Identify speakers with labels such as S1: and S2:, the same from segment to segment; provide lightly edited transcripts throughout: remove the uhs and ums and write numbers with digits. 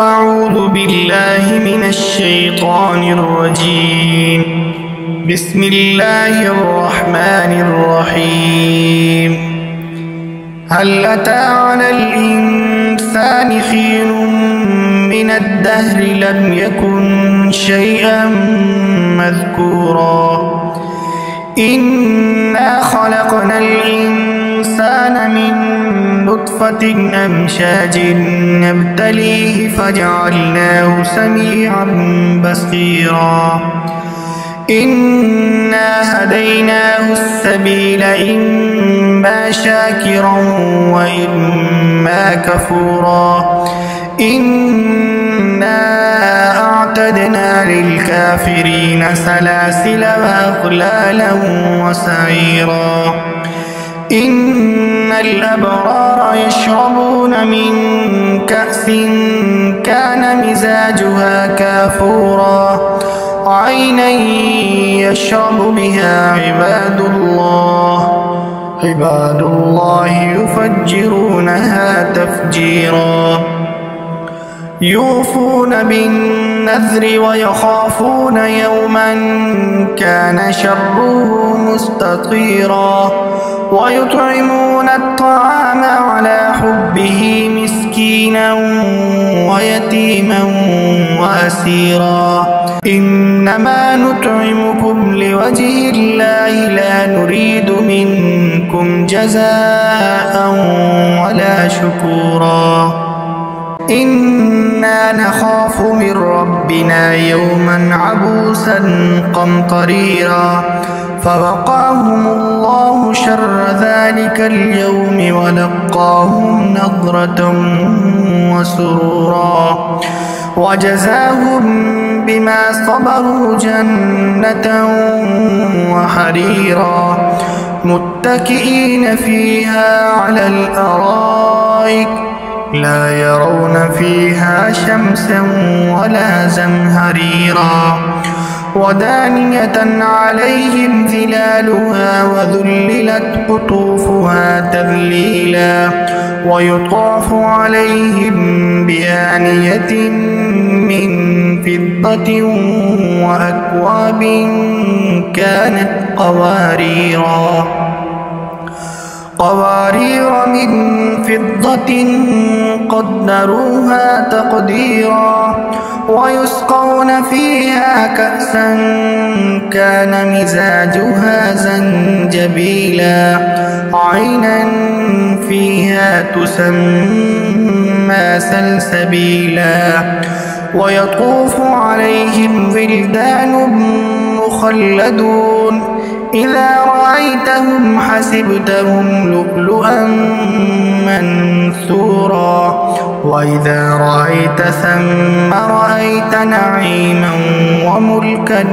S1: أعوذ بالله من الشيطان الرجيم. بسم الله الرحمن الرحيم. هل أتى على الإنسان حين من الدهر لم يكن شيئا مذكورا إنا خلقنا الإنسان من نطفة أمشاج نبتليه فجعلناه سميعا بصيرا إنا هديناه السبيل إما شاكرا وإما كفورا إنا أعتدنا للكافرين سلاسل وأغلالا وسعيرا إن الأبرار يشربون من كأس كان مزاجها كافورا عينا يشرب بها عباد الله يفجرونها تفجيرا يوفون بالنذر ويخافون يوما كان شره مستطيرا ويطعمون الطعام على حبه مسكينا ويتيما وأسيرا إنما نطعمكم لوجه الله لا نريد منكم جزاء ولا شكورا إنا نخاف من ربنا يوما عبوسا قمطريرا فوقاهم الله شر ذلك اليوم ولقاهم نضرة وسرورا وجزاهم بما صبروا جنة وحريرا متكئين فيها على الأرائك لا يرون فيها شمسا ولا زمهريرا ودانية عليهم ظلالها وذللت قطوفها تذليلا ويطاف عليهم بآنية من فضة وأكواب كانت قوارير من فضة قدروها تقديرا ويسقون فيها كأسا كان مزاجها زنجبيلا عينا فيها تسمى سلسبيلا ويطوف عليهم ولدان مخلدون إذا رأيتهم حسبتهم لؤلؤا منثورا وإذا رأيت ثم رأيت نعيما وملكا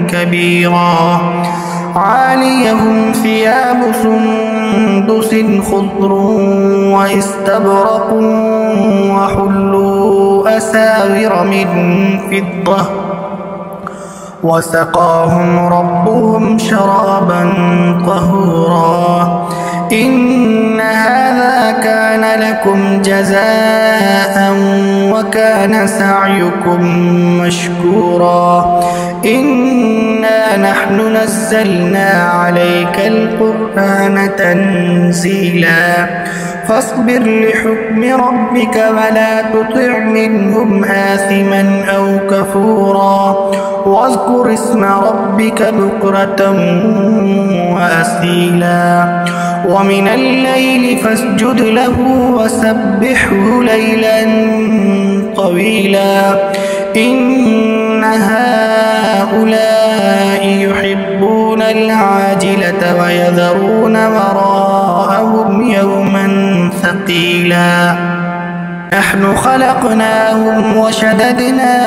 S1: كبيرا عاليهم ثياب سندس خضر واستبرق وحلوا أساور من فضة وسقاهم ربهم شرابا طهورا إن هذا كان لكم جزاء وكان سعيكم مشكورا إنا نحن نزلنا عليك القرآن تنزيلا فاصبر لحكم ربك ولا تطع منهم آثما أو كفورا واذكر اسم ربك بكرة وأصيلا ومن الليل فاسجد له وسبحه ليلا طويلا إن هؤلاء يحبون العاجلة ويذرون وراءهم يوما ثقيلا نحن خلقناهم وشددنا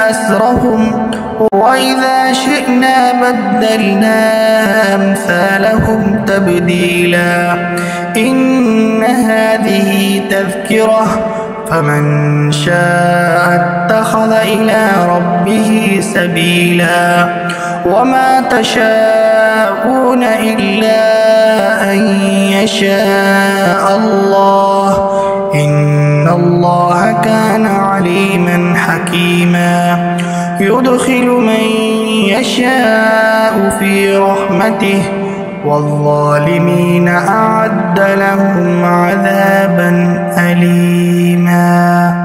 S1: أسرهم وإذا شئنا بدلنا أمثالهم تبديلا إن هذه تذكرة فمن شاء اتخذ إلى ربه سبيلا وما تشاءون إلا أن يشاء الله إن الله كان عليما حكيما يدخل من يشاء في رحمته والظالمين أعد لهم عذابا أليما.